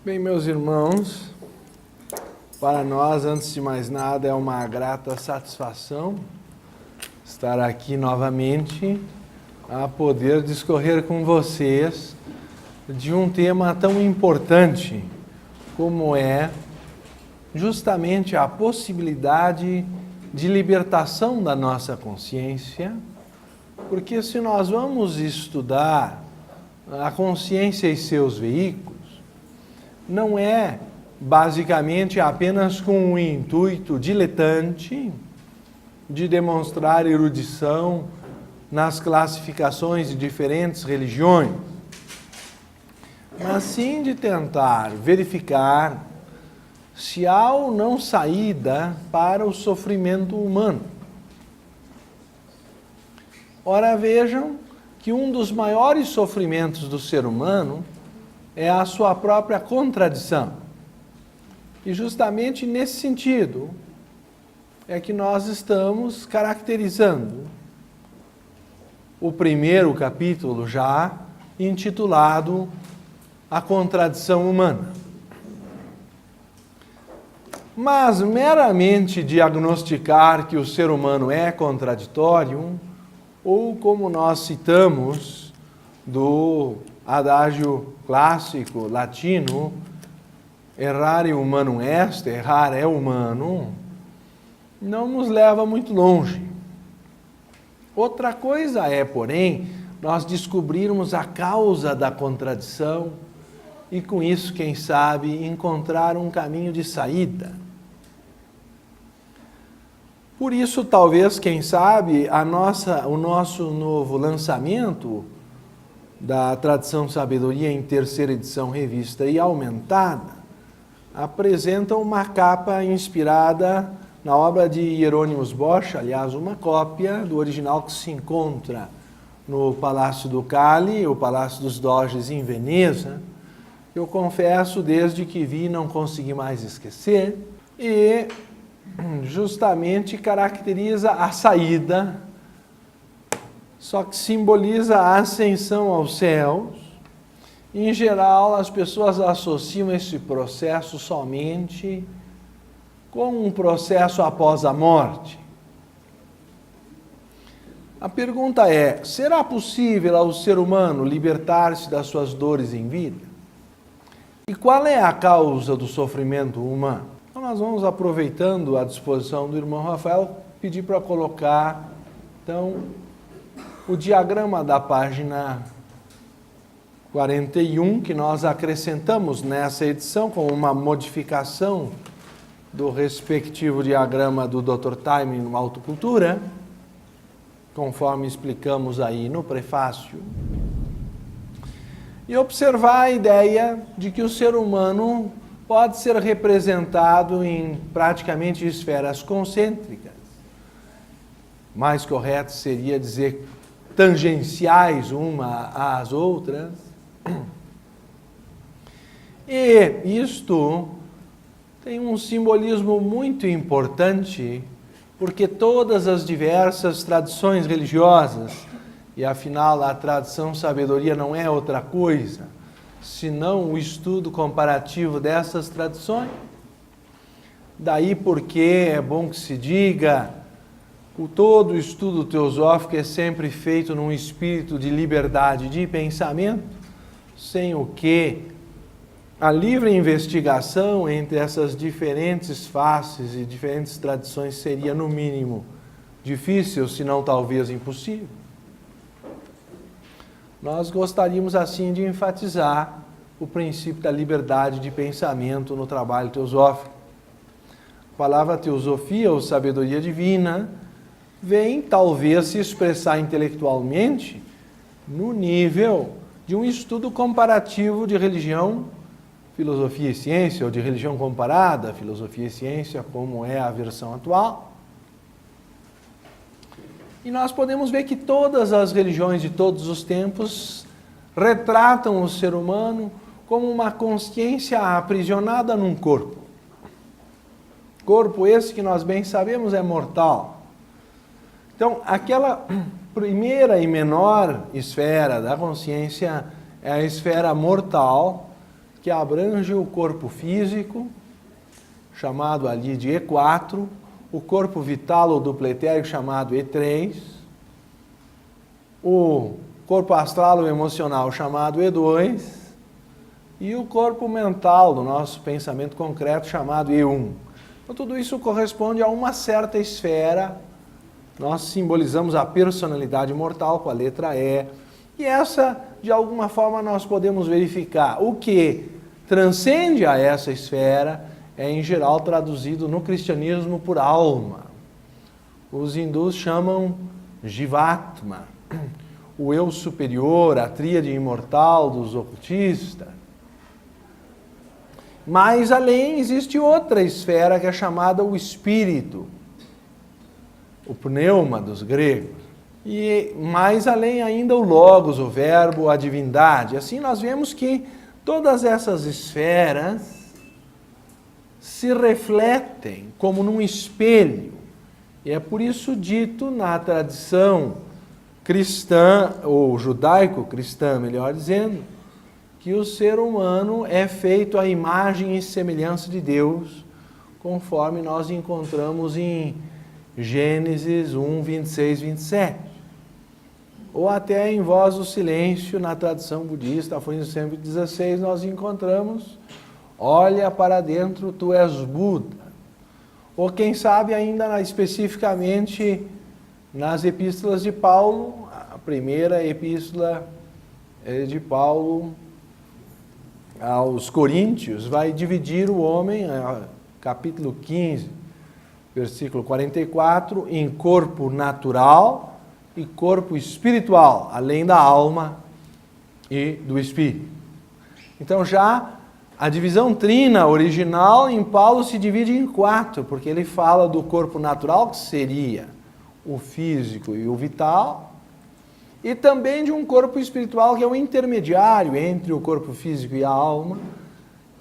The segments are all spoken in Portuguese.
Bem, meus irmãos, para nós, antes de mais nada, é uma grata satisfação estar aqui novamente a poder discorrer com vocês de um tema tão importante como é justamente a possibilidade de libertação da nossa consciência, porque se nós vamos estudar a consciência e seus veículos, não é basicamente apenas com o intuito diletante de demonstrar erudição nas classificações de diferentes religiões, mas sim de tentar verificar se há ou não saída para o sofrimento humano. Ora, vejam que um dos maiores sofrimentos do ser humano é a sua própria contradição. E justamente nesse sentido é que nós estamos caracterizando o primeiro capítulo já intitulado A Contradição Humana. Mas meramente diagnosticar que o ser humano é contraditório, ou como nós citamos do adágio clássico latino, errare humanum est, errar é humano, não nos leva muito longe. Outra coisa é, porém, nós descobrirmos a causa da contradição e com isso, quem sabe, encontrar um caminho de saída. Por isso, talvez, quem sabe, o nosso novo lançamento da Tradição Sabedoria em terceira edição revista e aumentada, apresenta uma capa inspirada na obra de Hieronymus Bosch, aliás, uma cópia do original que se encontra no Palácio Ducale, o Palácio dos Doges em Veneza. Eu confesso, desde que vi, não consegui mais esquecer, e justamente caracteriza a saída, só que simboliza a ascensão aos céus. Em geral, as pessoas associam esse processo somente com um processo após a morte. A pergunta é: será possível ao ser humano libertar-se das suas dores em vida? E qual é a causa do sofrimento humano? Então, nós vamos, aproveitando a disposição do irmão Rafael, pedir para colocar, então, o diagrama da página 41, que nós acrescentamos nessa edição com uma modificação do respectivo diagrama do Dr. Taime no Autocultura, conforme explicamos aí no prefácio, e observar a ideia de que o ser humano pode ser representado em praticamente esferas concêntricas. Mais correto seria dizer tangenciais uma às outras. E isto tem um simbolismo muito importante, porque todas as diversas tradições religiosas, e afinal a tradição sabedoria não é outra coisa, senão o estudo comparativo dessas tradições. Daí porque é bom que se diga, todo o estudo teosófico é sempre feito num espírito de liberdade de pensamento, sem o que a livre investigação entre essas diferentes faces e diferentes tradições seria, no mínimo, difícil, se não talvez impossível. Nós gostaríamos, assim, de enfatizar o princípio da liberdade de pensamento no trabalho teosófico. A palavra teosofia ou sabedoria divina vem, talvez, se expressar intelectualmente no nível de um estudo comparativo de religião, filosofia e ciência, ou de religião comparada, filosofia e ciência, como é a versão atual. E nós podemos ver que todas as religiões de todos os tempos retratam o ser humano como uma consciência aprisionada num corpo. Corpo esse que nós bem sabemos é mortal. Então, aquela primeira e menor esfera da consciência é a esfera mortal, que abrange o corpo físico, chamado ali de E4, o corpo vital ou duplo etérico, chamado E3, o corpo astral ou emocional, chamado E2, e o corpo mental, do nosso pensamento concreto, chamado E1. Então, tudo isso corresponde a uma certa esfera. Nós simbolizamos a personalidade mortal com a letra E, e essa, de alguma forma, nós podemos verificar. O que transcende a essa esfera é, em geral, traduzido no cristianismo por alma. Os hindus chamam Jivatma, o eu superior, a tríade imortal dos ocultistas. Mais além, existe outra esfera que é chamada o espírito, o pneuma dos gregos. E mais além ainda o logos, o verbo, a divindade. Assim nós vemos que todas essas esferas se refletem como num espelho. E é por isso dito na tradição cristã, ou judaico-cristã, melhor dizendo, que o ser humano é feito à imagem e semelhança de Deus, conforme nós encontramos em Gênesis 1, 26, 27. Ou até em Voz do Silêncio, na tradição budista, Aforismo 116, nós encontramos: olha para dentro, tu és Buda. Ou quem sabe ainda especificamente nas epístolas de Paulo, a primeira epístola de Paulo aos Coríntios vai dividir o homem, capítulo 15, versículo 44, em corpo natural e corpo espiritual, além da alma e do espírito. Então já a divisão trina original em Paulo se divide em 4, porque ele fala do corpo natural, que seria o físico e o vital, e também de um corpo espiritual, que é o intermediário entre o corpo físico e a alma,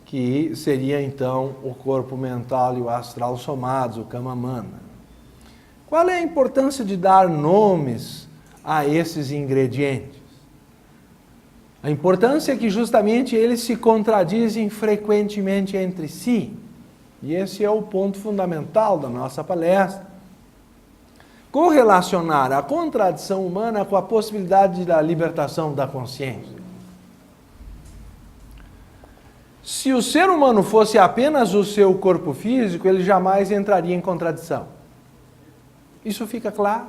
que seria então o corpo mental e o astral somados, o Kamamana. Qual é a importância de dar nomes a esses ingredientes? A importância é que justamente eles se contradizem frequentemente entre si. E esse é o ponto fundamental da nossa palestra. Correlacionar a contradição humana com a possibilidade da libertação da consciência. Se o ser humano fosse apenas o seu corpo físico, ele jamais entraria em contradição. Isso fica claro?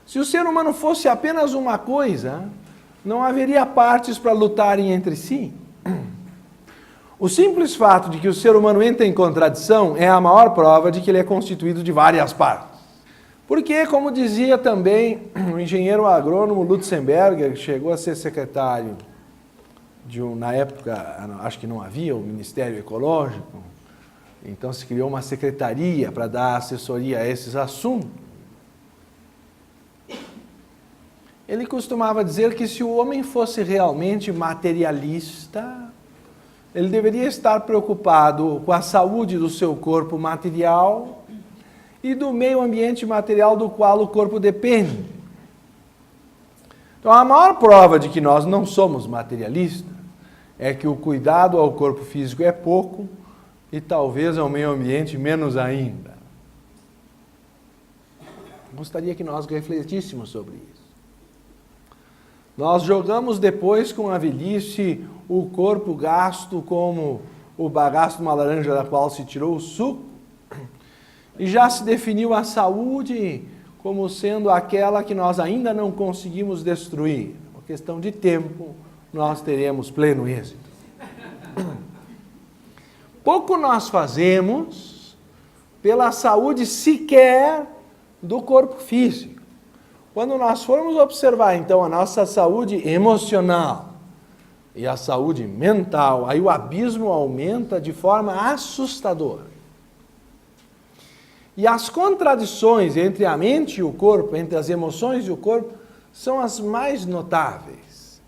Se o ser humano fosse apenas uma coisa, não haveria partes para lutarem entre si. O simples fato de que o ser humano entra em contradição é a maior prova de que ele é constituído de várias partes. Porque, como dizia também o engenheiro agrônomo Lutzenberger, que chegou a ser secretário na época, acho que não havia o Ministério Ecológico, então se criou uma secretaria para dar assessoria a esses assuntos. Ele costumava dizer que se o homem fosse realmente materialista, ele deveria estar preocupado com a saúde do seu corpo material e do meio ambiente material do qual o corpo depende. Então, a maior prova de que nós não somos materialistas é que o cuidado ao corpo físico é pouco e talvez ao meio ambiente menos ainda. Gostaria que nós refletíssemos sobre isso. Nós jogamos depois com a velhice o corpo gasto como o bagaço de uma laranja da qual se tirou o suco, e já se definiu a saúde como sendo aquela que nós ainda não conseguimos destruir. Uma questão de tempo, nós teremos pleno êxito. Pouco nós fazemos pela saúde sequer do corpo físico. Quando nós formos observar, então, a nossa saúde emocional e a saúde mental, aí o abismo aumenta de forma assustadora. E as contradições entre a mente e o corpo, entre as emoções e o corpo, são as mais notáveis.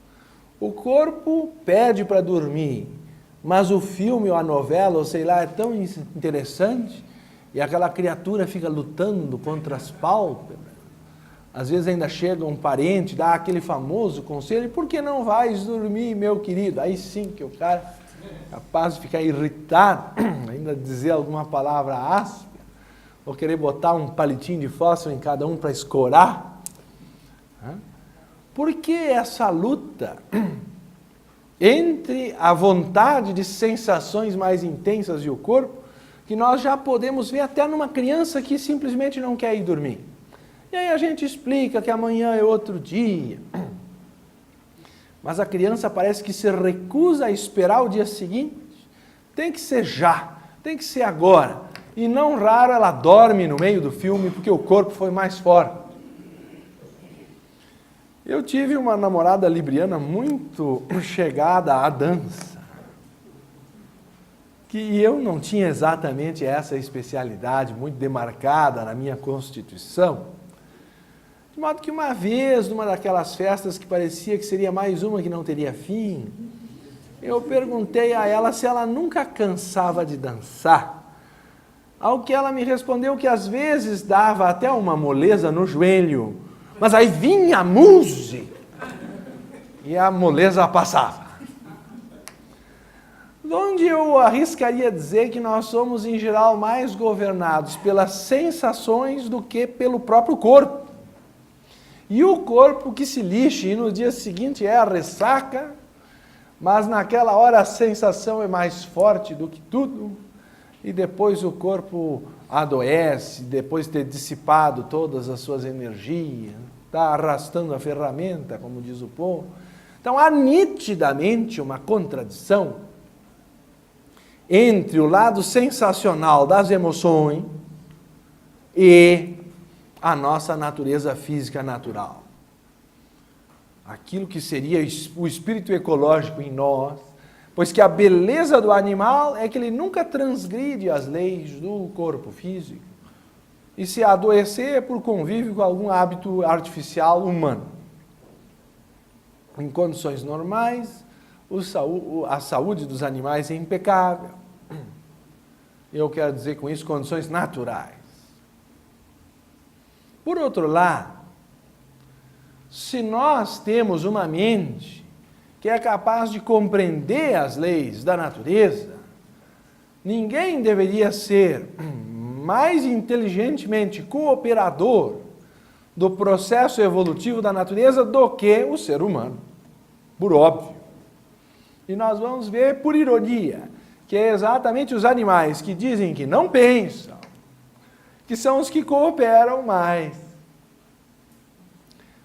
O corpo pede para dormir, mas o filme ou a novela, ou sei lá, é tão interessante, e aquela criatura fica lutando contra as pálpebras. Às vezes ainda chega um parente, dá aquele famoso conselho, por que não vais dormir, meu querido? Aí sim que o cara é capaz de ficar irritado, ainda dizer alguma palavra áspera, ou querer botar um palitinho de fósforo em cada um para escorar. Por que essa luta entre a vontade de sensações mais intensas e o corpo, que nós já podemos ver até numa criança que simplesmente não quer ir dormir? E aí a gente explica que amanhã é outro dia. Mas a criança parece que se recusa a esperar o dia seguinte. Tem que ser já, tem que ser agora. E não raro ela dorme no meio do filme porque o corpo foi mais forte. Eu tive uma namorada libriana muito chegada à dança. Que eu não tinha exatamente essa especialidade muito demarcada na minha constituição. De modo que uma vez, numa daquelas festas que parecia que seria mais uma que não teria fim, eu perguntei a ela se ela nunca cansava de dançar, ao que ela me respondeu que às vezes dava até uma moleza no joelho, mas aí vinha a música e a moleza passava. Onde eu arriscaria dizer que nós somos, em geral, mais governados pelas sensações do que pelo próprio corpo. E o corpo que se lixe, e no dia seguinte é a ressaca, mas naquela hora a sensação é mais forte do que tudo, e depois o corpo adoece, depois de ter dissipado todas as suas energias, está arrastando a ferramenta, como diz o povo. Então há nitidamente uma contradição entre o lado sensacional das emoções e a nossa natureza física natural. Aquilo que seria o espírito ecológico em nós, pois que a beleza do animal é que ele nunca transgride as leis do corpo físico. E se adoecer é por convívio com algum hábito artificial humano. Em condições normais, a saúde dos animais é impecável. Eu quero dizer com isso condições naturais. Por outro lado, se nós temos uma mente que é capaz de compreender as leis da natureza, ninguém deveria ser mais inteligentemente cooperador do processo evolutivo da natureza do que o ser humano, por óbvio. E nós vamos ver, por ironia, que é exatamente os animais que dizem que não pensam, que são os que cooperam mais.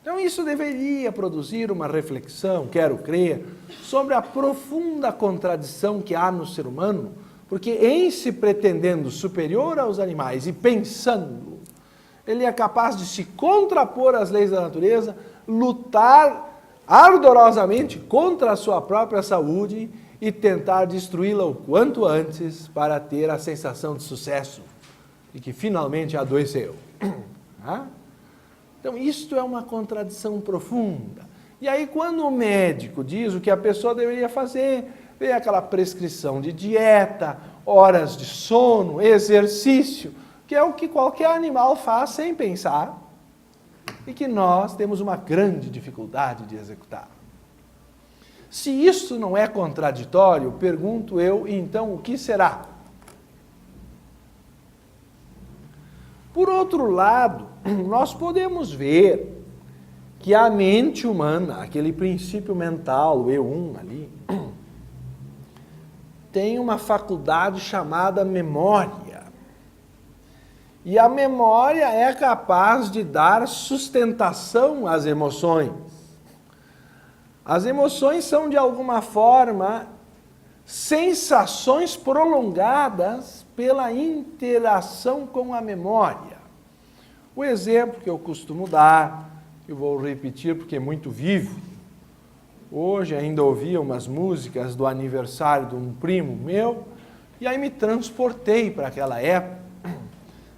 Então isso deveria produzir uma reflexão, quero crer, sobre a profunda contradição que há no ser humano, porque em se pretendendo superior aos animais e pensando, ele é capaz de se contrapor às leis da natureza, lutar ardorosamente contra a sua própria saúde e tentar destruí-la o quanto antes para ter a sensação de sucesso e que finalmente adoeceu. Então, isto é uma contradição profunda. E aí, quando o médico diz o que a pessoa deveria fazer, vem aquela prescrição de dieta, horas de sono, exercício, que é o que qualquer animal faz sem pensar e que nós temos uma grande dificuldade de executar. Se isso não é contraditório, pergunto eu, então o que será? Por outro lado, nós podemos ver que a mente humana, aquele princípio mental, o E1 ali, tem uma faculdade chamada memória. E a memória é capaz de dar sustentação às emoções. As emoções são, de alguma forma, sensações prolongadas pela interação com a memória. O exemplo que eu costumo dar, eu vou repetir porque é muito vivo. Hoje ainda ouvi umas músicas do aniversário de um primo meu, e aí me transportei para aquela época,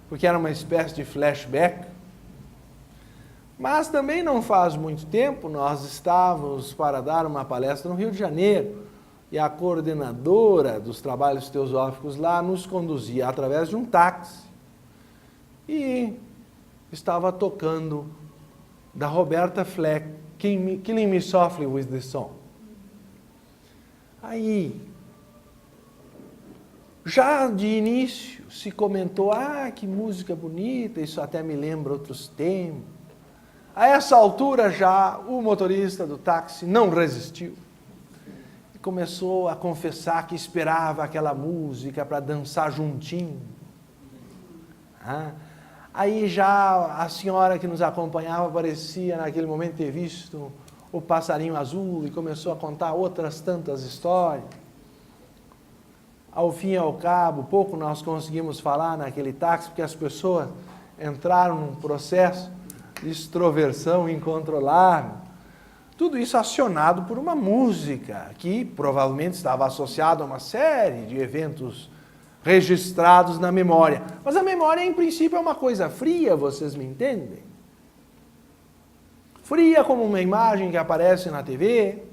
porque era uma espécie de flashback. Mas também não faz muito tempo, nós estávamos para dar uma palestra no Rio de Janeiro, e a coordenadora dos trabalhos teosóficos lá nos conduzia através de um táxi, e estava tocando da Roberta Fleck, Killing Me Softly with the Song. Aí, já de início se comentou, que música bonita, isso até me lembra outros tempos. A essa altura já o motorista do táxi não resistiu. E começou a confessar que esperava aquela música para dançar juntinho. Aí já a senhora que nos acompanhava parecia naquele momento ter visto o passarinho azul e começou a contar outras tantas histórias. Ao fim e ao cabo, pouco nós conseguimos falar naquele táxi, porque as pessoas entraram num processo de extroversão incontrolável. Tudo isso acionado por uma música que provavelmente estava associada a uma série de eventos registrados na memória. Mas a memória, em princípio, é uma coisa fria, vocês me entendem? Fria como uma imagem que aparece na TV,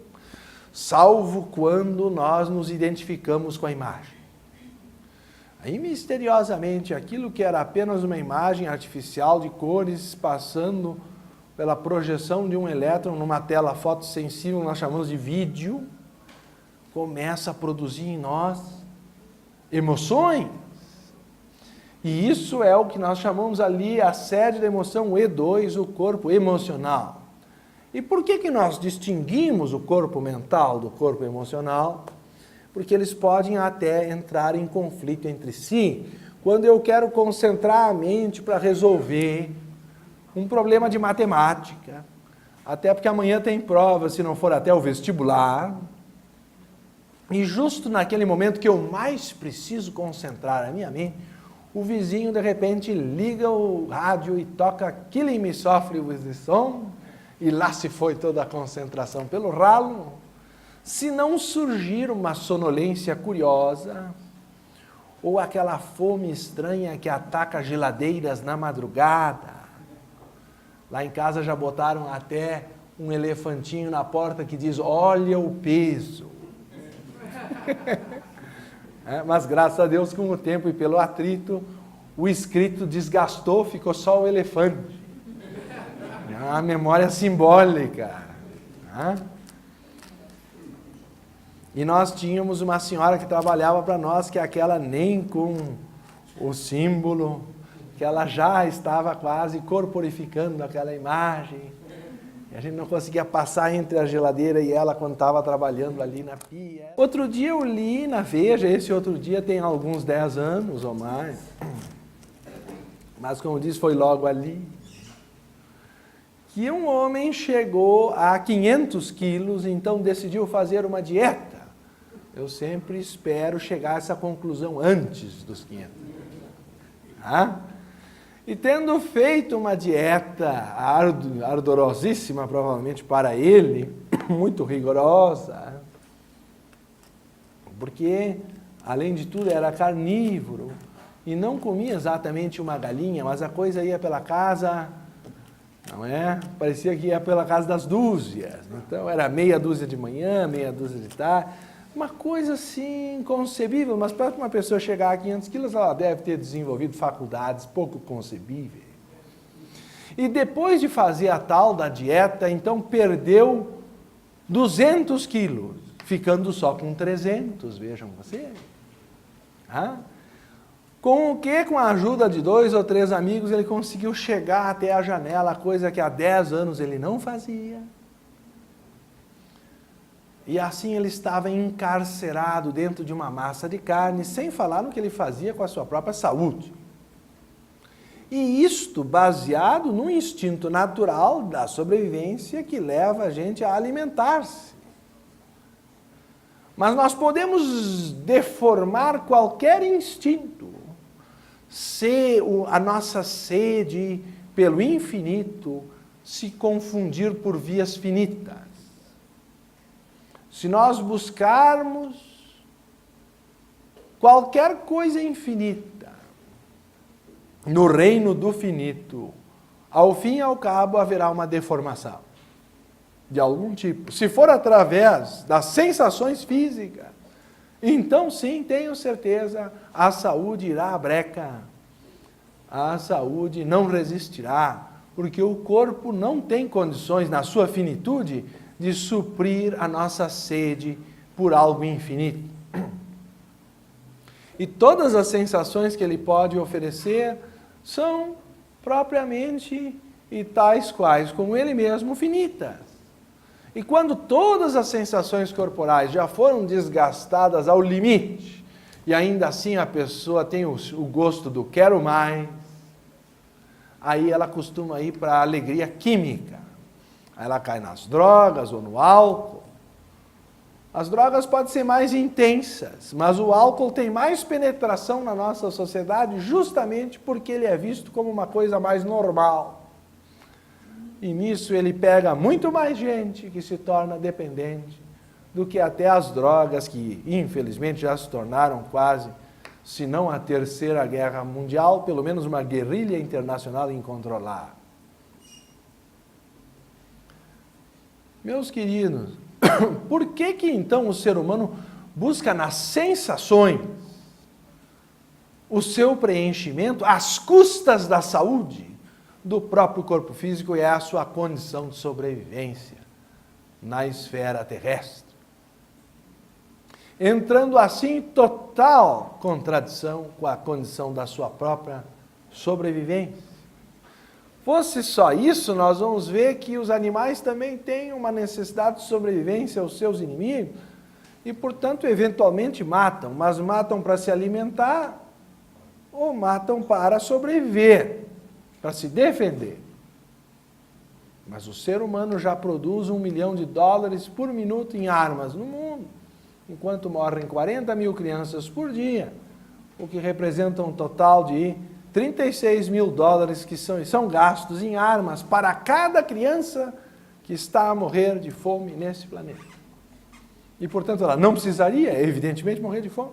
salvo quando nós nos identificamos com a imagem. Aí, misteriosamente, aquilo que era apenas uma imagem artificial de cores passando pela projeção de um elétron numa tela fotossensível, nós chamamos de vídeo, começa a produzir em nós emoções. E isso é o que nós chamamos ali a sede da emoção E2, o corpo emocional. E por que nós distinguimos o corpo mental do corpo emocional? Porque eles podem até entrar em conflito entre si. Quando eu quero concentrar a mente para resolver um problema de matemática, até porque amanhã tem prova, se não for até o vestibular, e justo naquele momento que eu mais preciso concentrar a minha mente, o vizinho de repente liga o rádio e toca Killing Me Softly with the Song, e lá se foi toda a concentração pelo ralo. Se não surgir uma sonolência curiosa, ou aquela fome estranha que ataca geladeiras na madrugada. Lá em casa já botaram até um elefantinho na porta que diz, olha o peso. Mas graças a Deus, com o tempo e pelo atrito, o escrito desgastou, ficou só o elefante. É uma memória simbólica. E nós tínhamos uma senhora que trabalhava para nós, que aquela nem com o símbolo, que ela já estava quase corporificando aquela imagem. E a gente não conseguia passar entre a geladeira e ela quando estava trabalhando ali na pia. Outro dia eu li na Veja, esse outro dia tem alguns 10 anos ou mais, mas como disse, foi logo ali, que um homem chegou a 500 quilos, então decidiu fazer uma dieta. Eu sempre espero chegar a essa conclusão antes dos 500. E tendo feito uma dieta ardorosíssima, provavelmente para ele, muito rigorosa, porque, além de tudo, era carnívoro, e não comia exatamente uma galinha, mas a coisa ia pela casa, não é? Parecia que ia pela casa das dúzias. Então, era meia dúzia de manhã, meia dúzia de tarde, uma coisa assim inconcebível, mas para uma pessoa chegar a 500 quilos, ela deve ter desenvolvido faculdades pouco concebíveis. E depois de fazer a tal da dieta, então perdeu 200 quilos, ficando só com 300, vejam vocês. Com o que? Com a ajuda de 2 ou 3 amigos, ele conseguiu chegar até a janela, coisa que há 10 anos ele não fazia. E assim ele estava encarcerado dentro de uma massa de carne, sem falar no que ele fazia com a sua própria saúde. E isto baseado no instinto natural da sobrevivência que leva a gente a alimentar-se. Mas nós podemos deformar qualquer instinto, se a nossa sede pelo infinito se confundir por vias finitas. Se nós buscarmos qualquer coisa infinita no reino do finito, ao fim e ao cabo haverá uma deformação de algum tipo. Se for através das sensações físicas, então sim, tenho certeza, a saúde irá à breca, a saúde não resistirá, porque o corpo não tem condições, na sua finitude, de suprir a nossa sede por algo infinito. E todas as sensações que ele pode oferecer são propriamente e tais quais, como ele mesmo, finitas. E quando todas as sensações corporais já foram desgastadas ao limite, e ainda assim a pessoa tem o gosto do quero mais, aí ela costuma ir para a alegria química. Aí ela cai nas drogas ou no álcool. As drogas podem ser mais intensas, mas o álcool tem mais penetração na nossa sociedade justamente porque ele é visto como uma coisa mais normal. E nisso ele pega muito mais gente que se torna dependente do que até as drogas que, infelizmente, já se tornaram quase, se não a terceira guerra mundial, pelo menos uma guerrilha internacional incontrolável. Meus queridos, por que então o ser humano busca nas sensações o seu preenchimento às custas da saúde do próprio corpo físico e a sua condição de sobrevivência na esfera terrestre? Entrando assim em total contradição com a condição da sua própria sobrevivência. Fosse só isso, nós vamos ver que os animais também têm uma necessidade de sobrevivência aos seus inimigos e, portanto, eventualmente matam, mas matam para se alimentar ou matam para sobreviver, para se defender. Mas o ser humano já produz $1 milhão por minuto em armas no mundo, enquanto morrem 40 mil crianças por dia, o que representa um total de $36 mil que são gastos em armas para cada criança que está a morrer de fome nesse planeta. E, portanto, ela não precisaria, evidentemente, morrer de fome.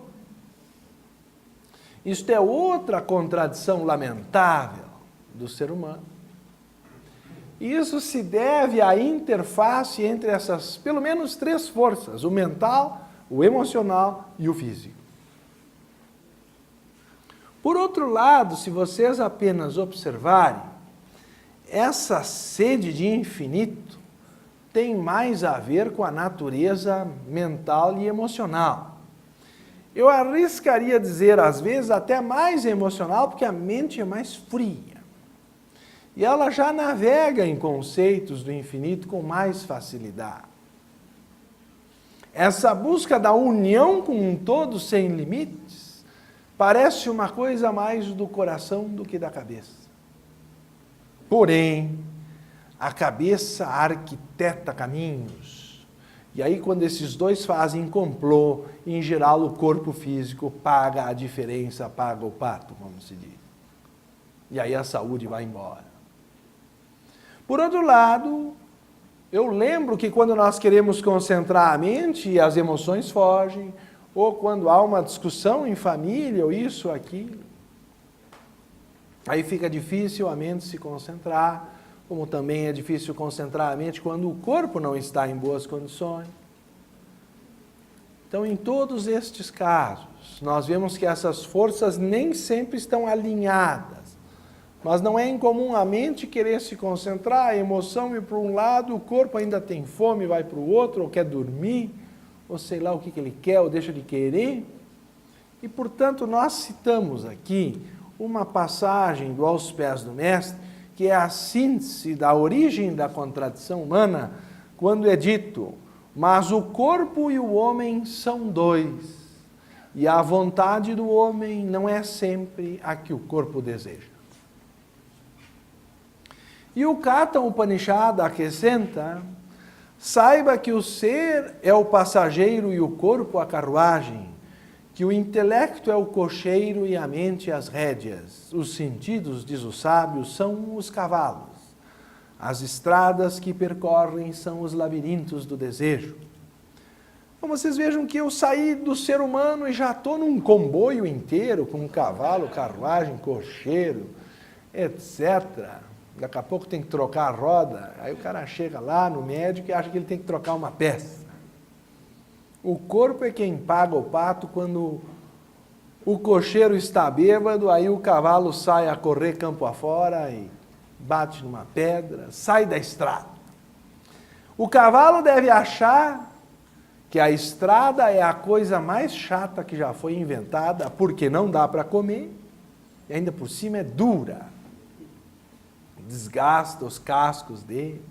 Isto é outra contradição lamentável do ser humano. E isso se deve à interface entre essas, pelo menos, 3 forças: o mental, o emocional e o físico. Por outro lado, se vocês apenas observarem, essa sede de infinito tem mais a ver com a natureza mental e emocional. Eu arriscaria dizer, às vezes, até mais emocional, porque a mente é mais fria. E ela já navega em conceitos do infinito com mais facilidade. Essa busca da união com um todo sem limites parece uma coisa mais do coração do que da cabeça. Porém, a cabeça arquiteta caminhos. E aí, quando esses dois fazem complô, em geral o corpo físico paga a diferença, paga o pato, como se diz. E aí a saúde vai embora. Por outro lado, eu lembro que quando nós queremos concentrar a mente, as emoções fogem, ou quando há uma discussão em família, ou isso ou aquilo, aí fica difícil a mente se concentrar, como também é difícil concentrar a mente quando o corpo não está em boas condições. Então, em todos estes casos, nós vemos que essas forças nem sempre estão alinhadas, mas não é incomum a mente querer se concentrar, a emoção ir para um lado, o corpo ainda tem fome, vai para o outro, ou quer dormir, ou sei lá o que ele quer, ou deixa de querer. E, portanto, nós citamos aqui uma passagem do Aos Pés do Mestre, que é a síntese da origem da contradição humana, quando é dito: mas o corpo e o homem são dois, e a vontade do homem não é sempre a que o corpo deseja. E o Katha Upanishad acrescenta: saiba que o ser é o passageiro e o corpo a carruagem, que o intelecto é o cocheiro e a mente as rédeas. Os sentidos, diz o sábio, são os cavalos. As estradas que percorrem são os labirintos do desejo. Então vocês vejam que eu saí do ser humano e já estou num comboio inteiro, com cavalo, carruagem, cocheiro, etc. Daqui a pouco tem que trocar a roda, aí o cara chega lá no médico e acha que ele tem que trocar uma peça. O corpo é quem paga o pato quando o cocheiro está bêbado, aí o cavalo sai a correr campo afora e bate numa pedra, sai da estrada. O cavalo deve achar que a estrada é a coisa mais chata que já foi inventada, porque não dá para comer, e ainda por cima é dura. Desgasta os cascos dele,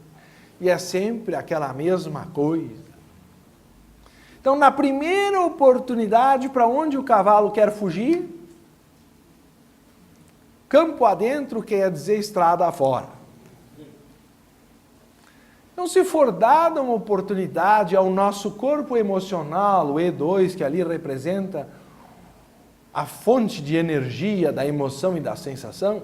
e é sempre aquela mesma coisa. Então, na primeira oportunidade, para onde o cavalo quer fugir? Campo adentro quer dizer estrada afora. Então, se for dada uma oportunidade ao nosso corpo emocional, o E2, que ali representa a fonte de energia da emoção e da sensação,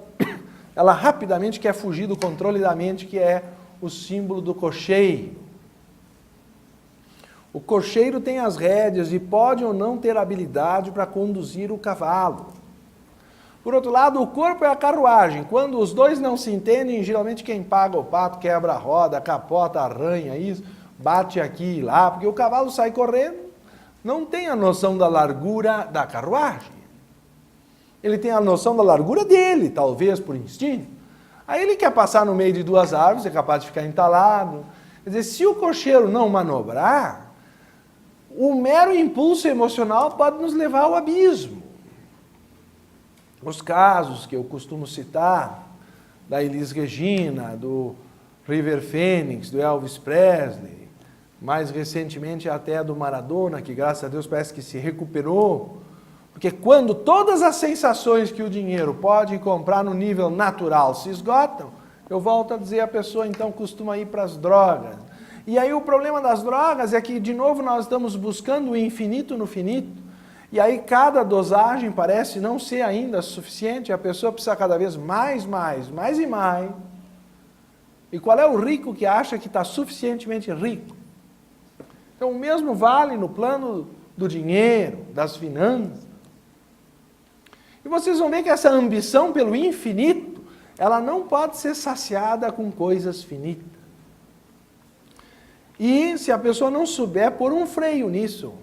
ela rapidamente quer fugir do controle da mente, que é o símbolo do cocheiro. O cocheiro tem as rédeas e pode ou não ter habilidade para conduzir o cavalo. Por outro lado, o corpo é a carruagem. Quando os dois não se entendem, geralmente quem paga o pato quebra a roda, capota, arranha isso, bate aqui e lá, porque o cavalo sai correndo, não tem a noção da largura da carruagem. Ele tem a noção da largura dele, talvez por instinto. Aí ele quer passar no meio de duas árvores, é capaz de ficar entalado. Quer dizer, se o cocheiro não manobrar, o mero impulso emocional pode nos levar ao abismo. Os casos que eu costumo citar, da Elis Regina, do River Phoenix, do Elvis Presley, mais recentemente até do Maradona, que graças a Deus parece que se recuperou, porque quando todas as sensações que o dinheiro pode comprar no nível natural se esgotam, eu volto a dizer, a pessoa então costuma ir para as drogas. E aí o problema das drogas é que, de novo, nós estamos buscando o infinito no finito, e aí cada dosagem parece não ser ainda suficiente, a pessoa precisa cada vez mais e mais. E qual é o rico que acha que está suficientemente rico? Então o mesmo vale no plano do dinheiro, das finanças. E vocês vão ver que essa ambição pelo infinito, ela não pode ser saciada com coisas finitas. E se a pessoa não souber pôr um freio nisso,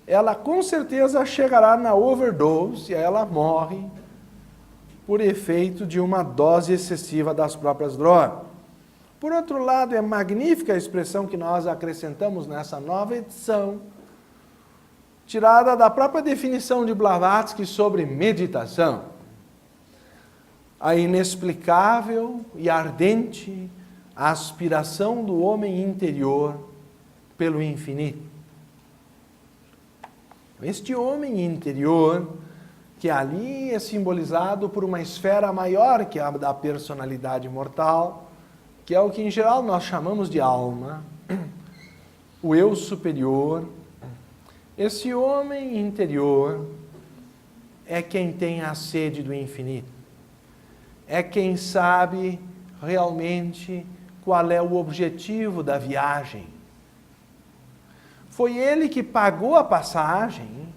ela com certeza chegará na overdose e ela morre por efeito de uma dose excessiva das próprias drogas. Por outro lado, é magnífica a expressão que nós acrescentamos nessa nova edição, tirada da própria definição de Blavatsky sobre meditação. A inexplicável e ardente aspiração do homem interior pelo infinito. Este homem interior, que ali é simbolizado por uma esfera maior que a da personalidade mortal, que é o que em geral nós chamamos de alma, o eu superior. Esse homem interior é quem tem a sede do infinito, é quem sabe realmente qual é o objetivo da viagem. Foi ele que pagou a passagem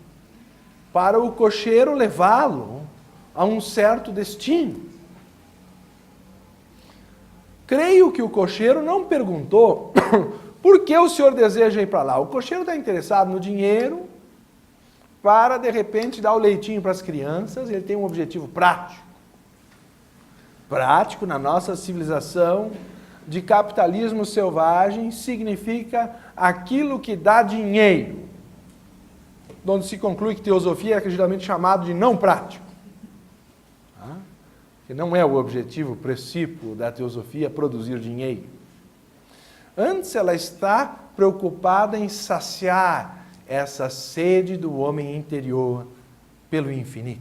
para o cocheiro levá-lo a um certo destino. Creio que o cocheiro não perguntou por que o senhor deseja ir para lá. O cocheiro está interessado no dinheiro para, de repente, dar o leitinho para as crianças. Ele tem um objetivo prático. Prático, na nossa civilização de capitalismo selvagem, significa aquilo que dá dinheiro. Onde se conclui que teosofia é geralmente chamado de não prático. Que não é o objetivo principal da teosofia produzir dinheiro. Antes ela está preocupada em saciar essa sede do homem interior pelo infinito.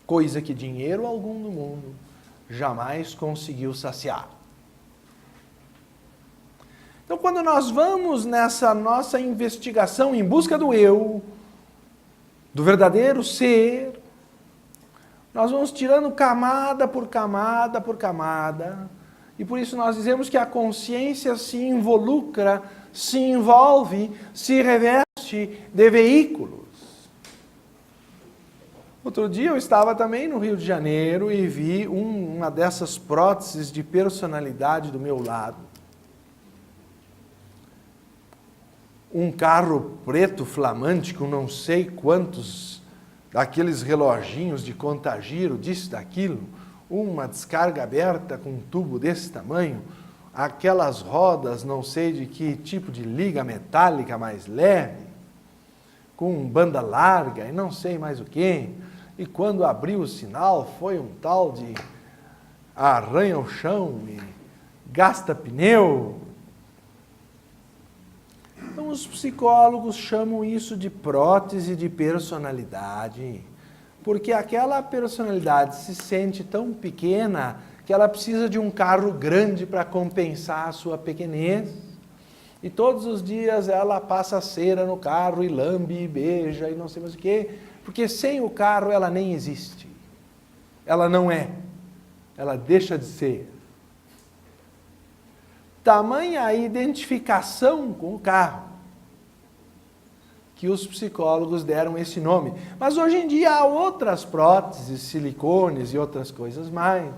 Coisa que dinheiro algum no mundo jamais conseguiu saciar. Então, quando nós vamos nessa nossa investigação em busca do eu, do verdadeiro ser, nós vamos tirando camada por camada por camada, e por isso nós dizemos que a consciência se involucra, se envolve, se reveste de veículos. Outro dia eu estava também no Rio de Janeiro e vi uma dessas próteses de personalidade do meu lado. Um carro preto flamante com não sei quantos daqueles reloginhos de contagiro, disso, daquilo, uma descarga aberta com um tubo desse tamanho, aquelas rodas, não sei de que tipo de liga metálica mais leve, com banda larga e não sei mais o que. E quando abriu o sinal, foi um tal de arranha o chão e gasta pneu. Então, os psicólogos chamam isso de prótese de personalidade, porque aquela personalidade se sente tão pequena que ela precisa de um carro grande para compensar a sua pequenez. E todos os dias ela passa cera no carro e lambe e beija e não sei mais o quê, porque sem o carro ela nem existe. Ela não é. Ela deixa de ser. Tamanha a identificação com o carro, que os psicólogos deram esse nome. Mas hoje em dia há outras próteses, silicones e outras coisas mais.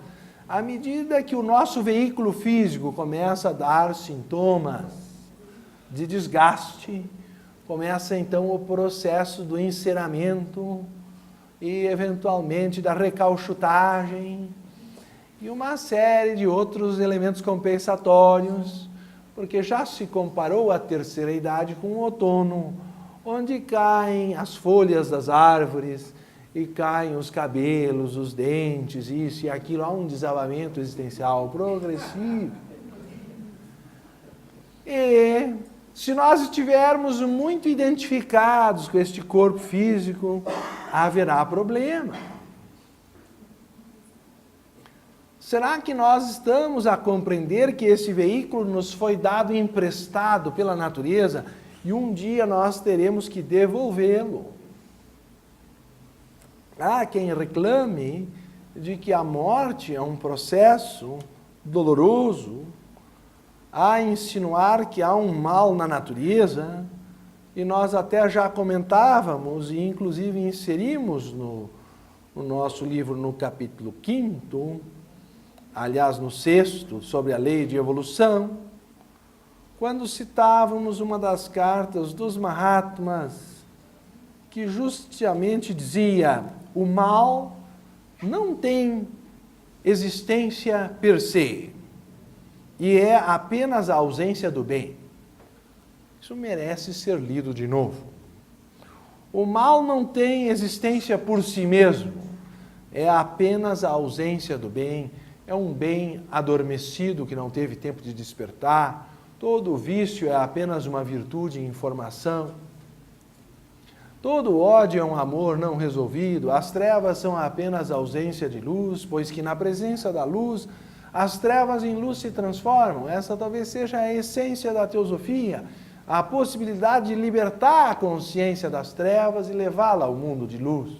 À medida que o nosso veículo físico começa a dar sintomas de desgaste, começa então o processo do enceramento e eventualmente da recauchutagem e uma série de outros elementos compensatórios, porque já se comparou a terceira idade com o outono, onde caem as folhas das árvores e caem os cabelos, os dentes, isso e aquilo, há um desabamento existencial progressivo. E se nós estivermos muito identificados com este corpo físico, haverá problema. Será que nós estamos a compreender que esse veículo nos foi dado emprestado pela natureza e um dia nós teremos que devolvê-lo? Há quem reclame de que a morte é um processo doloroso, a insinuar que há um mal na natureza, e nós até já comentávamos e inclusive inserimos no nosso livro no capítulo 5º, aliás no 6º, sobre a lei de evolução, quando citávamos uma das cartas dos Mahatmas, que justamente dizia: o mal não tem existência per se, e é apenas a ausência do bem. Isso merece ser lido de novo. O mal não tem existência por si mesmo, é apenas a ausência do bem, é um bem adormecido que não teve tempo de despertar, todo vício é apenas uma virtude em formação, todo ódio é um amor não resolvido, as trevas são apenas ausência de luz, pois que na presença da luz, as trevas em luz se transformam. Essa talvez seja a essência da teosofia, a possibilidade de libertar a consciência das trevas e levá-la ao mundo de luz.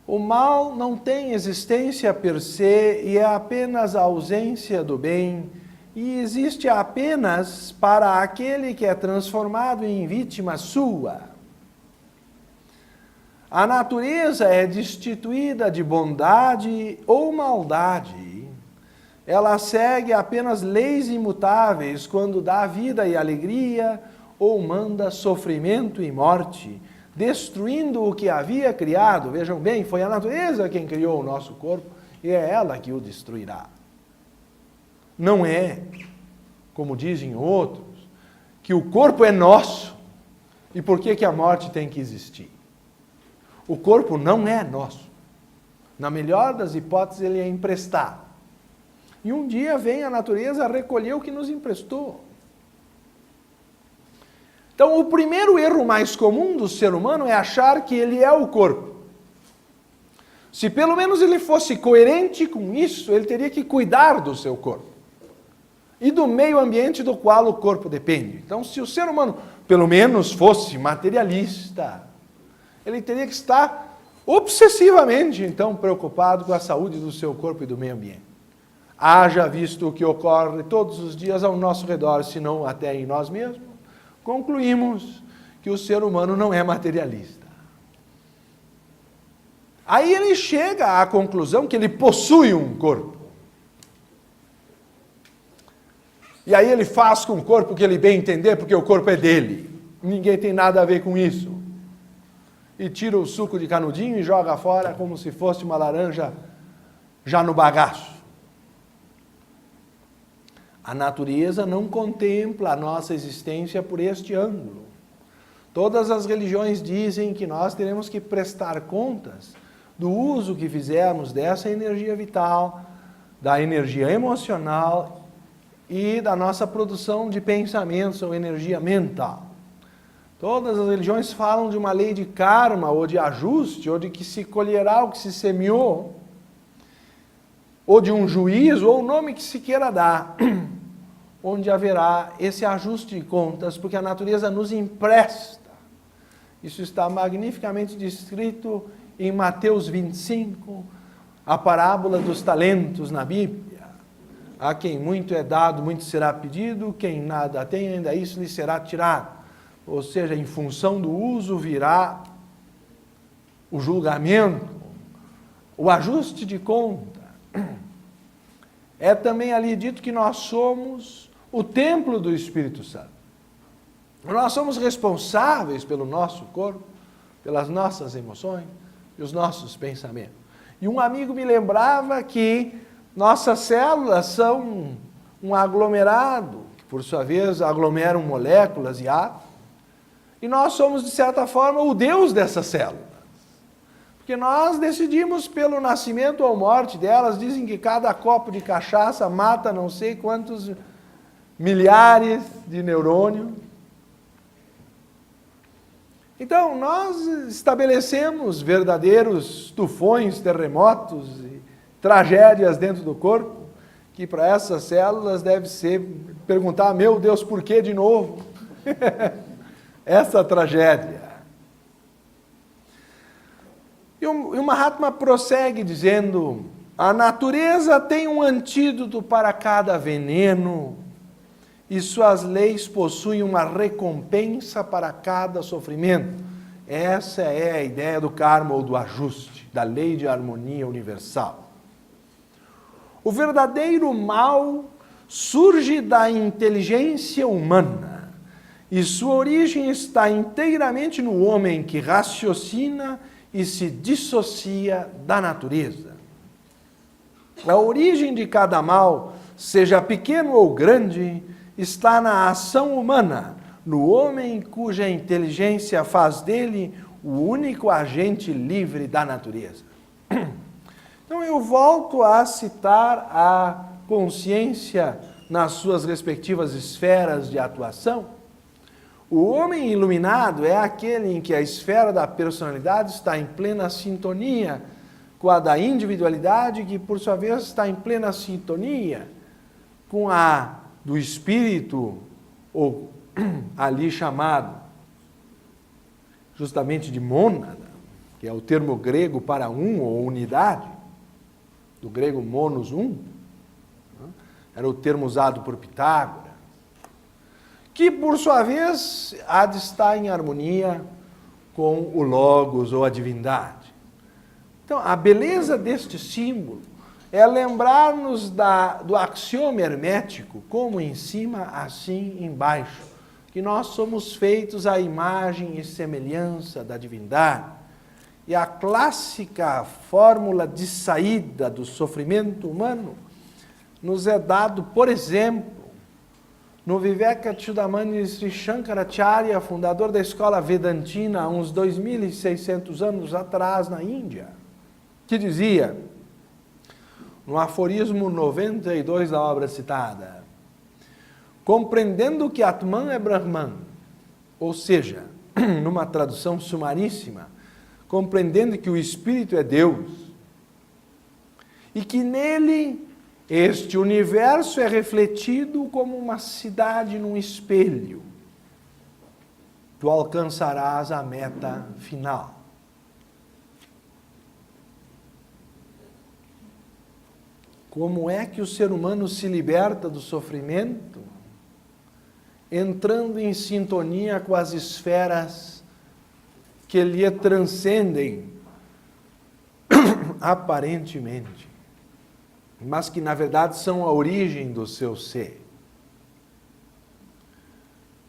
O mal não tem existência per se e é apenas a ausência do bem, e existe apenas para aquele que é transformado em vítima sua. A natureza é destituída de bondade ou maldade. Ela segue apenas leis imutáveis quando dá vida e alegria ou manda sofrimento e morte, destruindo o que havia criado. Vejam bem, foi a natureza quem criou o nosso corpo e é ela que o destruirá. Não é, como dizem outros, que o corpo é nosso e por que a morte tem que existir? O corpo não é nosso. Na melhor das hipóteses, ele é emprestado. E um dia vem a natureza recolher o que nos emprestou. Então, o primeiro erro mais comum do ser humano é achar que ele é o corpo. Se pelo menos ele fosse coerente com isso, ele teria que cuidar do seu corpo e do meio ambiente do qual o corpo depende. Então, se o ser humano pelo menos fosse materialista, ele teria que estar obsessivamente, então, preocupado com a saúde do seu corpo e do meio ambiente. Haja visto o que ocorre todos os dias ao nosso redor, se não até em nós mesmos, concluímos que o ser humano não é materialista. Aí ele chega à conclusão que ele possui um corpo. E aí ele faz com o corpo o que ele bem entender, porque o corpo é dele. Ninguém tem nada a ver com isso. e tira o suco de canudinho e joga fora como se fosse uma laranja já no bagaço. A natureza não contempla a nossa existência por este ângulo. Todas as religiões dizem que nós teremos que prestar contas do uso que fizermos dessa energia vital, da energia emocional e da nossa produção de pensamentos ou energia mental. Todas as religiões falam de uma lei de karma ou de ajuste, ou de que se colherá o que se semeou, ou de um juízo, ou o nome que se queira dar, onde haverá esse ajuste de contas, porque a natureza nos empresta. Isso está magnificamente descrito em Mateus 25, a parábola dos talentos na Bíblia. A quem muito é dado, muito será pedido, quem nada tem, ainda isso lhe será tirado. Ou seja, em função do uso virá o julgamento, o ajuste de conta. É também ali dito que nós somos o templo do Espírito Santo. Nós somos responsáveis pelo nosso corpo, pelas nossas emoções e os nossos pensamentos. E um amigo me lembrava que nossas células são um aglomerado, que por sua vez aglomeram moléculas e átomos, e nós somos, de certa forma, o Deus dessas células. Porque nós decidimos pelo nascimento ou morte delas. Dizem que cada copo de cachaça mata não sei quantos milhares de neurônios. Então, nós estabelecemos verdadeiros tufões, terremotos e tragédias dentro do corpo, que para essas células deve ser perguntar, meu Deus, por que de novo? Essa tragédia. E o Mahatma prossegue dizendo, a natureza tem um antídoto para cada veneno e suas leis possuem uma recompensa para cada sofrimento. Essa é a ideia do karma ou do ajuste, da lei de harmonia universal. O verdadeiro mal surge da inteligência humana e sua origem está inteiramente no homem que raciocina e se dissocia da natureza. A origem de cada mal, seja pequeno ou grande, está na ação humana, no homem cuja inteligência faz dele o único agente livre da natureza. Então eu volto a citar a consciência nas suas respectivas esferas de atuação. O homem iluminado é aquele em que a esfera da personalidade está em plena sintonia com a da individualidade, que por sua vez está em plena sintonia com a do espírito, ou ali chamado justamente de mônada, que é o termo grego para um ou unidade, do grego monos, um, era o termo usado por Pitágoras, que por sua vez há de estar em harmonia com o Logos ou a divindade. Então, a beleza deste símbolo é lembrar-nos do axioma hermético, como em cima, assim embaixo, que nós somos feitos à imagem e semelhança da divindade. E a clássica fórmula de saída do sofrimento humano nos é dado, por exemplo, no Vivekachudamani Sri Shankaracharya, fundador da escola Vedantina, há uns 2.600 anos atrás, na Índia, que dizia, no aforismo 92 da obra citada, compreendendo que Atman é Brahman, ou seja, numa tradução sumaríssima, compreendendo que o Espírito é Deus, e que nele este universo é refletido como uma cidade num espelho, tu alcançarás a meta final. Como é que o ser humano se liberta do sofrimento? Entrando em sintonia com as esferas que lhe transcendem, aparentemente, mas que na verdade são a origem do seu ser.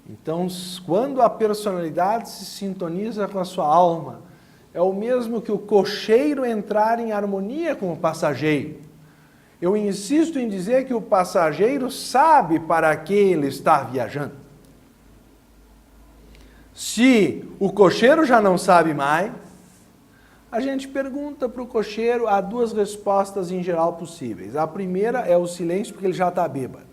Então, quando a personalidade se sintoniza com a sua alma é o mesmo que o cocheiro entrar em harmonia com o passageiro. Eu insisto em dizer que o passageiro sabe para que ele está viajando. Se o cocheiro já não sabe mais, a gente pergunta para o cocheiro, há duas respostas em geral possíveis. A primeira é o silêncio, porque ele já está bêbado.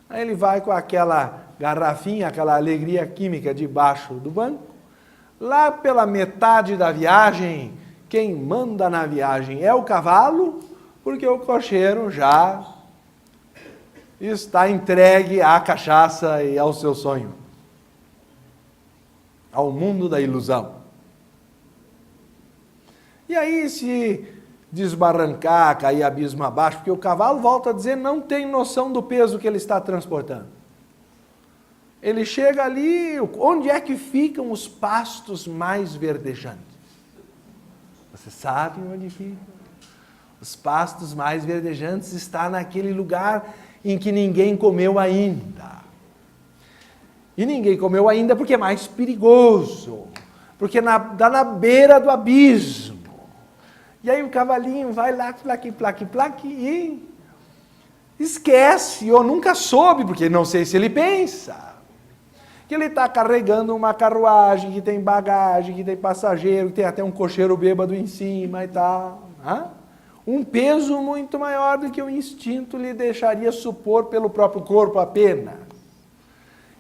Aí ele vai com aquela garrafinha, aquela alegria química debaixo do banco. Lá pela metade da viagem, quem manda na viagem é o cavalo, porque o cocheiro já está entregue à cachaça e ao seu sonho, ao mundo da ilusão. E aí, se desbarrancar, cair abismo abaixo, porque o cavalo, volta a dizer, não tem noção do peso que ele está transportando. Ele chega ali, onde é que ficam os pastos mais verdejantes? Você sabe onde ficam? Os pastos mais verdejantes estão naquele lugar em que ninguém comeu ainda. E ninguém comeu ainda porque é mais perigoso, porque dá na beira do abismo. E aí o cavalinho vai lá, plaque, e esquece, ou nunca soube, porque não sei se ele pensa, que ele está carregando uma carruagem, que tem bagagem, que tem passageiro, que tem até um cocheiro bêbado em cima e tal. Um peso muito maior do que o instinto lhe deixaria supor pelo próprio corpo apenas.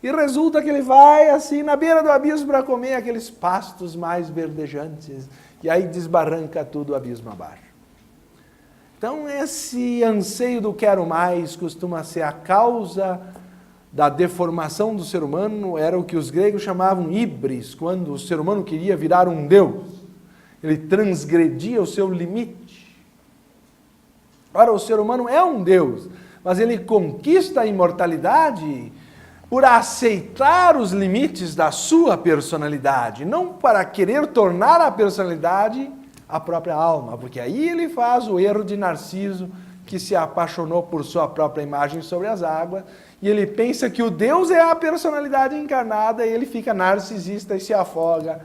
E resulta que ele vai assim na beira do abismo para comer aqueles pastos mais verdejantes. E aí desbarranca tudo o abismo abaixo. Então esse anseio do quero mais costuma ser a causa da deformação do ser humano, era o que os gregos chamavam híbris, quando o ser humano queria virar um deus. Ele transgredia o seu limite. Ora, o ser humano é um deus, mas ele conquista a imortalidade por aceitar os limites da sua personalidade, não para querer tornar a personalidade a própria alma, porque aí ele faz o erro de Narciso, que se apaixonou por sua própria imagem sobre as águas, e ele pensa que o Deus é a personalidade encarnada, e ele fica narcisista e se afoga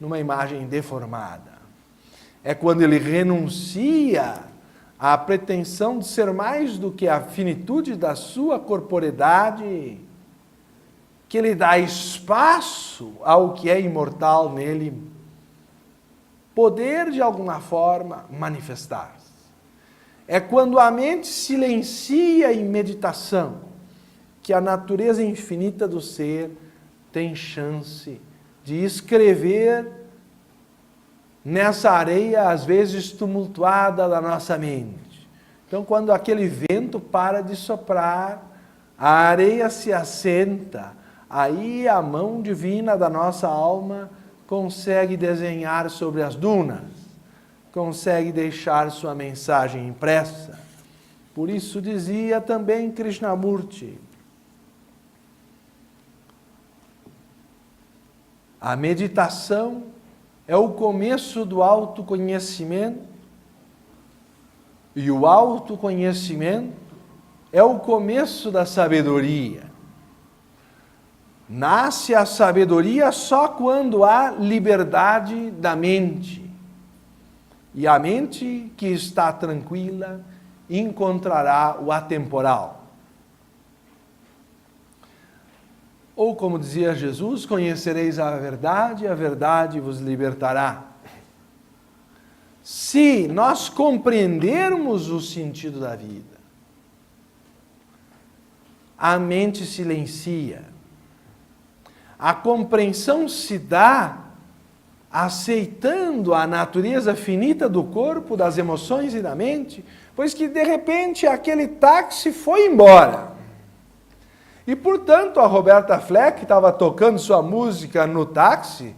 numa imagem deformada. É quando ele renuncia à pretensão de ser mais do que a finitude da sua corporeidade, que ele dá espaço ao que é imortal nele, poder de alguma forma manifestar-se. É quando a mente silencia em meditação, que a natureza infinita do ser tem chance de escrever nessa areia, às vezes tumultuada da nossa mente. Então, quando aquele vento para de soprar, a areia se assenta, aí a mão divina da nossa alma consegue desenhar sobre as dunas, consegue deixar sua mensagem impressa. Por isso dizia também Krishnamurti, a meditação é o começo do autoconhecimento e o autoconhecimento é o começo da sabedoria. Nasce a sabedoria só quando há liberdade da mente. E a mente que está tranquila encontrará o atemporal. Ou como dizia Jesus, conhecereis a verdade vos libertará. Se nós compreendermos o sentido da vida, a mente silencia. A compreensão se dá aceitando a natureza finita do corpo, das emoções e da mente, pois que de repente aquele táxi foi embora. E portanto a Roberta Fleck, que estava tocando sua música no táxi,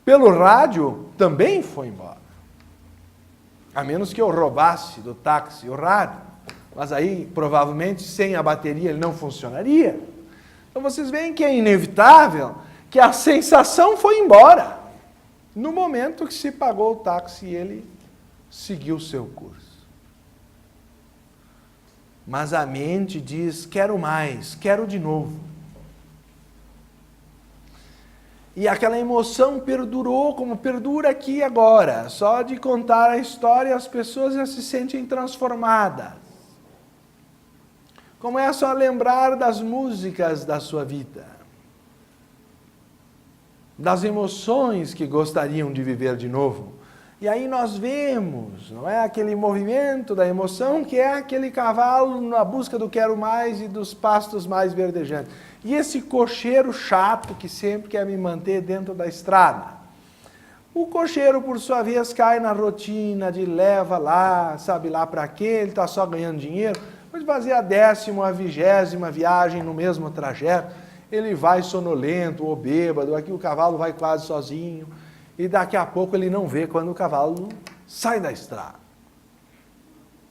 pelo rádio, também foi embora. A menos que eu roubasse do táxi o rádio, mas aí provavelmente sem a bateria ele não funcionaria. Então vocês veem que é inevitável que a sensação foi embora. No momento que se pagou o táxi, ele seguiu o seu curso. Mas a mente diz, quero mais, quero de novo. E aquela emoção perdurou como perdura aqui e agora. Só de contar a história as pessoas já se sentem transformadas. Começam a lembrar das músicas da sua vida, das emoções que gostariam de viver de novo. E aí nós vemos, não é, aquele movimento da emoção que é aquele cavalo na busca do quero mais e dos pastos mais verdejantes. E esse cocheiro chato que sempre quer me manter dentro da estrada. O cocheiro, por sua vez, cai na rotina de leva lá, sabe lá para quê, ele está só ganhando dinheiro. Mas fazer a 10ª, a 20ª viagem no mesmo trajeto, ele vai sonolento ou bêbado, aqui o cavalo vai quase sozinho, e daqui a pouco ele não vê quando o cavalo sai da estrada.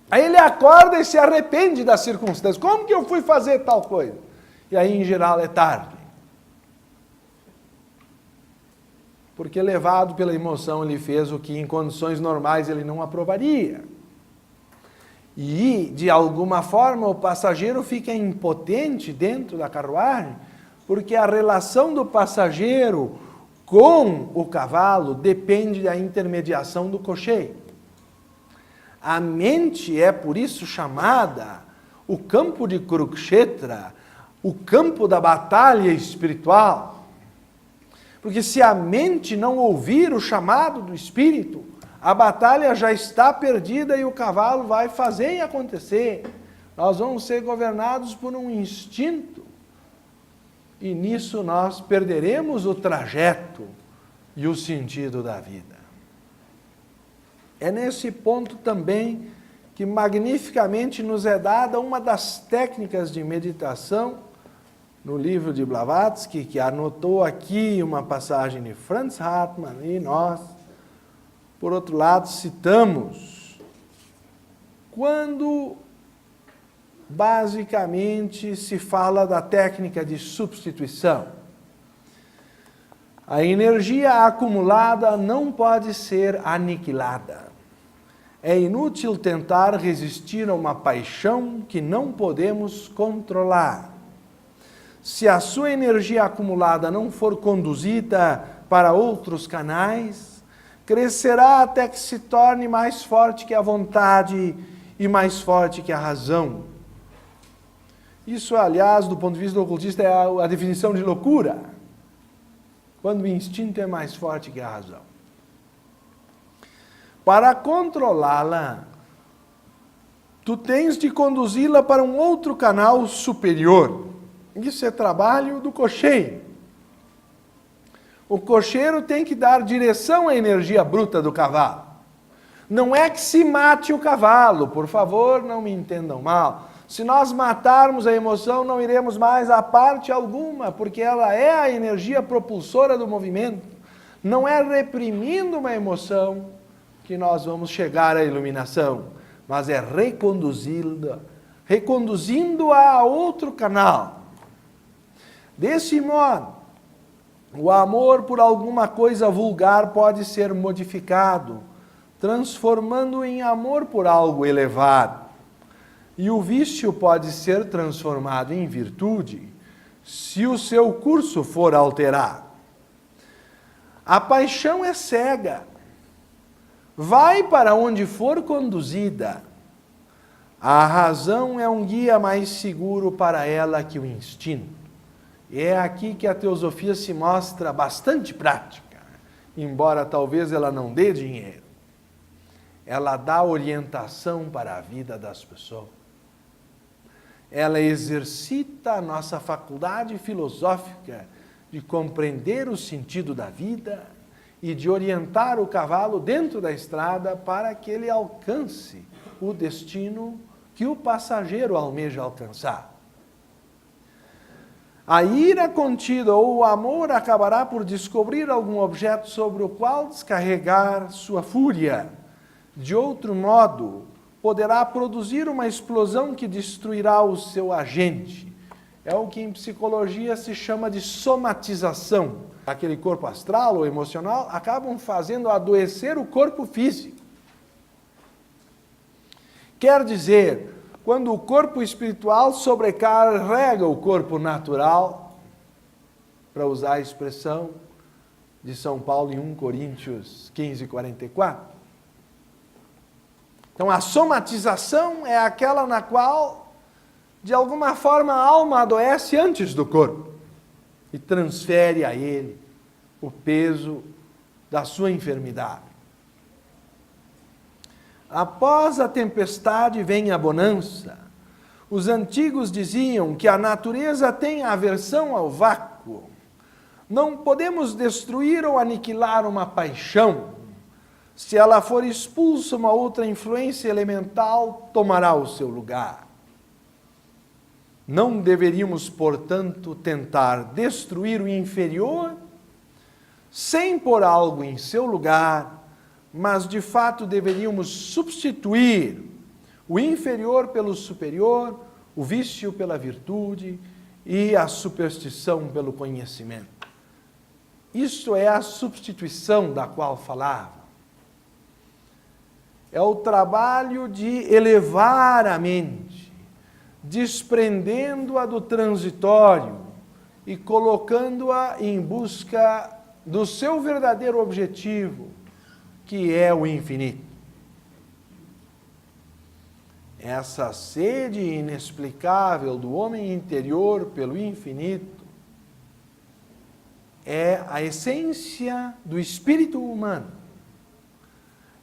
Aí ele acorda e se arrepende das circunstâncias. Como que eu fui fazer tal coisa? E aí, em geral, é tarde. Porque levado pela emoção, ele fez o que em condições normais ele não aprovaria. E, de alguma forma, o passageiro fica impotente dentro da carruagem, porque a relação do passageiro com o cavalo depende da intermediação do cocheiro. A mente é, por isso, chamada o campo de Kurukshetra, o campo da batalha espiritual. Porque se a mente não ouvir o chamado do espírito, a batalha já está perdida e o cavalo vai fazer e acontecer. Nós vamos ser governados por um instinto. E nisso nós perderemos o trajeto e o sentido da vida. É nesse ponto também que magnificamente nos é dada uma das técnicas de meditação no livro de Blavatsky, que anotou aqui uma passagem de Franz Hartmann, e nós, por outro lado, citamos, quando basicamente se fala da técnica de substituição. A energia acumulada não pode ser aniquilada. É inútil tentar resistir a uma paixão que não podemos controlar. Se a sua energia acumulada não for conduzida para outros canais, crescerá até que se torne mais forte que a vontade e mais forte que a razão. Isso, aliás, do ponto de vista do ocultista, é a definição de loucura. Quando o instinto é mais forte que a razão. Para controlá-la, tu tens de conduzi-la para um outro canal superior. Isso é trabalho do cocheiro. O cocheiro tem que dar direção à energia bruta do cavalo. Não é que se mate o cavalo, por favor, não me entendam mal. Se nós matarmos a emoção, não iremos mais a parte alguma, porque ela é a energia propulsora do movimento. Não é reprimindo uma emoção que nós vamos chegar à iluminação, mas é reconduzindo-a a outro canal. Desse modo, o amor por alguma coisa vulgar pode ser modificado, transformando em amor por algo elevado. E o vício pode ser transformado em virtude, se o seu curso for alterado. A paixão é cega. Vai para onde for conduzida. A razão é um guia mais seguro para ela que o instinto. E é aqui que a teosofia se mostra bastante prática, embora talvez ela não dê dinheiro. Ela dá orientação para a vida das pessoas. Ela exercita a nossa faculdade filosófica de compreender o sentido da vida e de orientar o cavalo dentro da estrada para que ele alcance o destino que o passageiro almeja alcançar. A ira contida ou o amor acabará por descobrir algum objeto sobre o qual descarregar sua fúria. De outro modo, poderá produzir uma explosão que destruirá o seu agente. É o que em psicologia se chama de somatização. Aquele corpo astral ou emocional acabam fazendo adoecer o corpo físico. Quer dizer, quando o corpo espiritual sobrecarrega o corpo natural, para usar a expressão de São Paulo em 1 Coríntios 15, 44. Então, a somatização é aquela na qual, de alguma forma, a alma adoece antes do corpo e transfere a ele o peso da sua enfermidade. Após a tempestade vem a bonança. Os antigos diziam que a natureza tem aversão ao vácuo. Não podemos destruir ou aniquilar uma paixão. Se ela for expulsa, uma outra influência elemental tomará o seu lugar. Não deveríamos, portanto, tentar destruir o inferior sem pôr algo em seu lugar, mas de fato deveríamos substituir o inferior pelo superior, o vício pela virtude e a superstição pelo conhecimento. Isso é a substituição da qual falava. É o trabalho de elevar a mente, desprendendo-a do transitório e colocando-a em busca do seu verdadeiro objetivo, que é o infinito. Essa sede inexplicável do homem interior pelo infinito é a essência do espírito humano.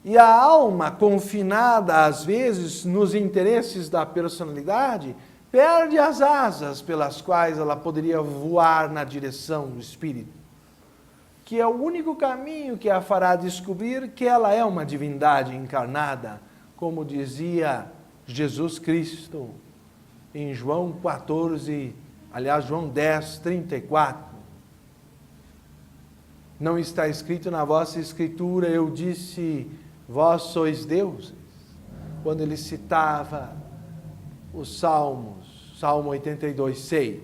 E a alma, confinada às vezes nos interesses da personalidade, perde as asas pelas quais ela poderia voar na direção do espírito, que é o único caminho que a fará descobrir que ela é uma divindade encarnada, como dizia Jesus Cristo em João 10, 34. Não está escrito na vossa escritura, eu disse, vós sois deuses, quando ele citava os Salmos, Salmo 82, 6.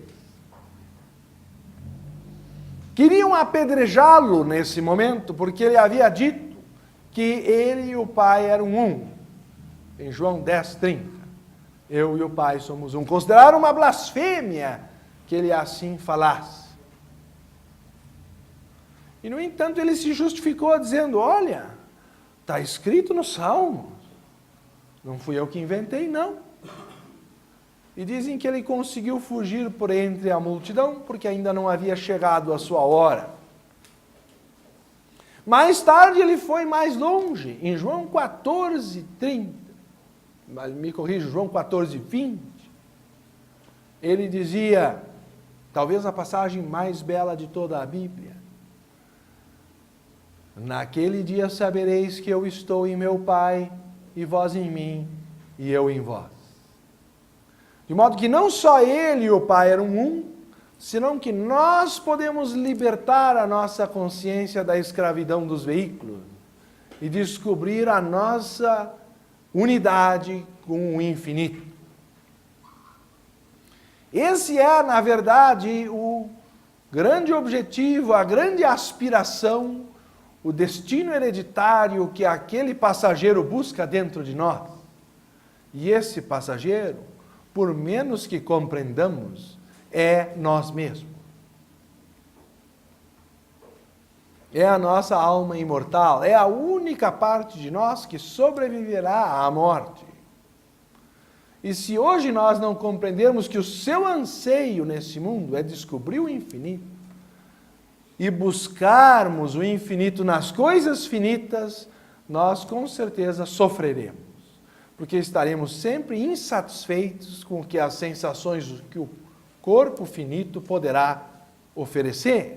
Queriam apedrejá-lo nesse momento, porque ele havia dito que ele e o Pai eram um. Em João 10, 30. Eu e o Pai somos um. Consideraram uma blasfêmia que ele assim falasse. E, no entanto, ele se justificou dizendo, olha, está escrito nos Salmos. Não fui eu que inventei, não. E dizem que ele conseguiu fugir por entre a multidão, porque ainda não havia chegado a sua hora. Mais tarde ele foi mais longe, em João 14, 30. Me corrijo, João 14, 20. Ele dizia, talvez a passagem mais bela de toda a Bíblia, naquele dia sabereis que eu estou em meu Pai, e vós em mim, e eu em vós. De modo que não só ele e o Pai eram um, senão que nós podemos libertar a nossa consciência da escravidão dos veículos e descobrir a nossa unidade com o infinito. Esse é, na verdade, o grande objetivo, a grande aspiração, o destino hereditário que aquele passageiro busca dentro de nós. E esse passageiro, por menos que compreendamos, é nós mesmos. É a nossa alma imortal, é a única parte de nós que sobreviverá à morte. E se hoje nós não compreendermos que o seu anseio nesse mundo é descobrir o infinito e buscarmos o infinito nas coisas finitas, nós com certeza sofreremos, porque estaremos sempre insatisfeitos com o que as sensações que o corpo finito poderá oferecer.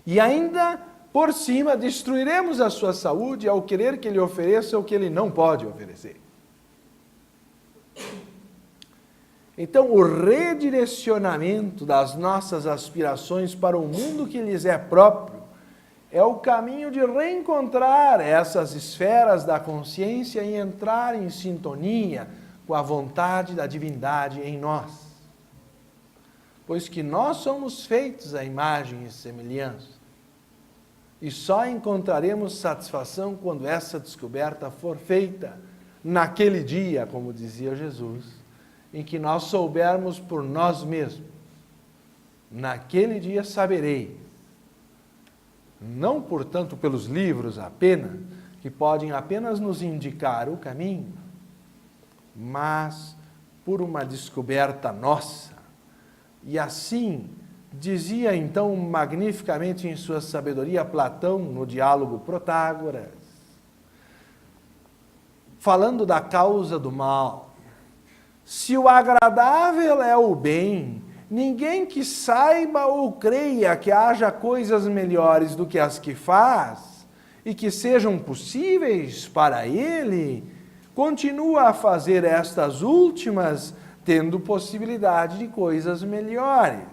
E ainda, por cima, destruiremos a sua saúde ao querer que ele ofereça o que ele não pode oferecer. Então, o redirecionamento das nossas aspirações para o mundo que lhes é próprio é o caminho de reencontrar essas esferas da consciência e entrar em sintonia com a vontade da divindade em nós. Pois que nós somos feitos à imagem e semelhança. E só encontraremos satisfação quando essa descoberta for feita naquele dia, como dizia Jesus, em que nós soubermos por nós mesmos. Naquele dia saberei não, portanto, pelos livros apenas, que podem apenas nos indicar o caminho, mas por uma descoberta nossa. E assim, dizia então magnificamente em sua sabedoria Platão no diálogo Protágoras, falando da causa do mal: se o agradável é o bem, ninguém que saiba ou creia que haja coisas melhores do que as que faz e que sejam possíveis para ele, continua a fazer estas últimas, tendo possibilidade de coisas melhores.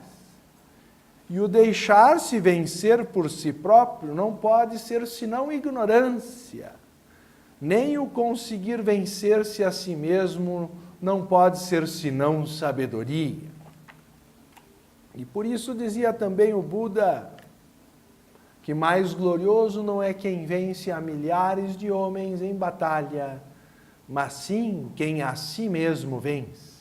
E o deixar-se vencer por si próprio não pode ser senão ignorância, nem o conseguir vencer-se a si mesmo não pode ser senão sabedoria. E por isso dizia também o Buda que mais glorioso não é quem vence a milhares de homens em batalha, mas sim quem a si mesmo vence.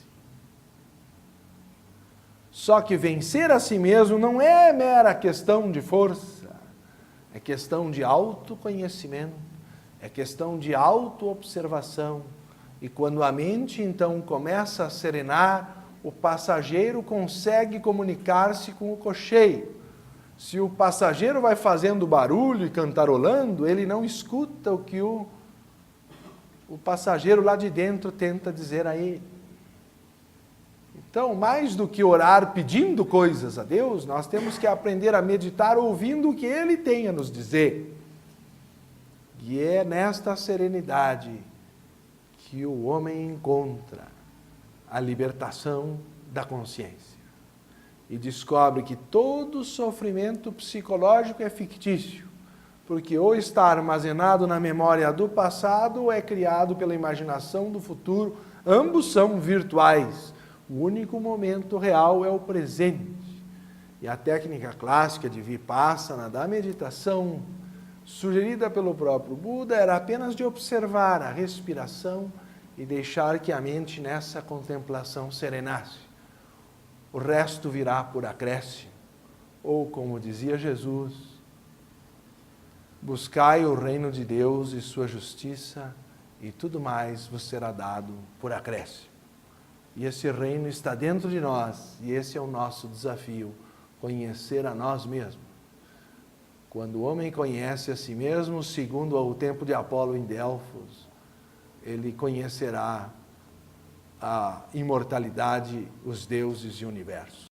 Só que vencer a si mesmo não é mera questão de força, é questão de autoconhecimento, é questão de autoobservação. E quando a mente então começa a serenar, o passageiro consegue comunicar-se com o cocheiro. Se o passageiro vai fazendo barulho e cantarolando, ele não escuta o que o passageiro lá de dentro tenta dizer a ele. Então, mais do que orar pedindo coisas a Deus, nós temos que aprender a meditar ouvindo o que Ele tem a nos dizer. E é nesta serenidade que o homem encontra a libertação da consciência. E descobre que todo sofrimento psicológico é fictício, porque ou está armazenado na memória do passado ou é criado pela imaginação do futuro. Ambos são virtuais. O único momento real é o presente. E a técnica clássica de Vipassana, da meditação, sugerida pelo próprio Buda, era apenas de observar a respiração e deixar que a mente nessa contemplação serenasse. O resto virá por acréscimo. Ou, como dizia Jesus, buscai o reino de Deus e sua justiça, e tudo mais vos será dado por acréscimo. E esse reino está dentro de nós, e esse é o nosso desafio, conhecer a nós mesmos. Quando o homem conhece a si mesmo, segundo o tempo de Apolo em Delfos, ele conhecerá a imortalidade, os deuses e o universo.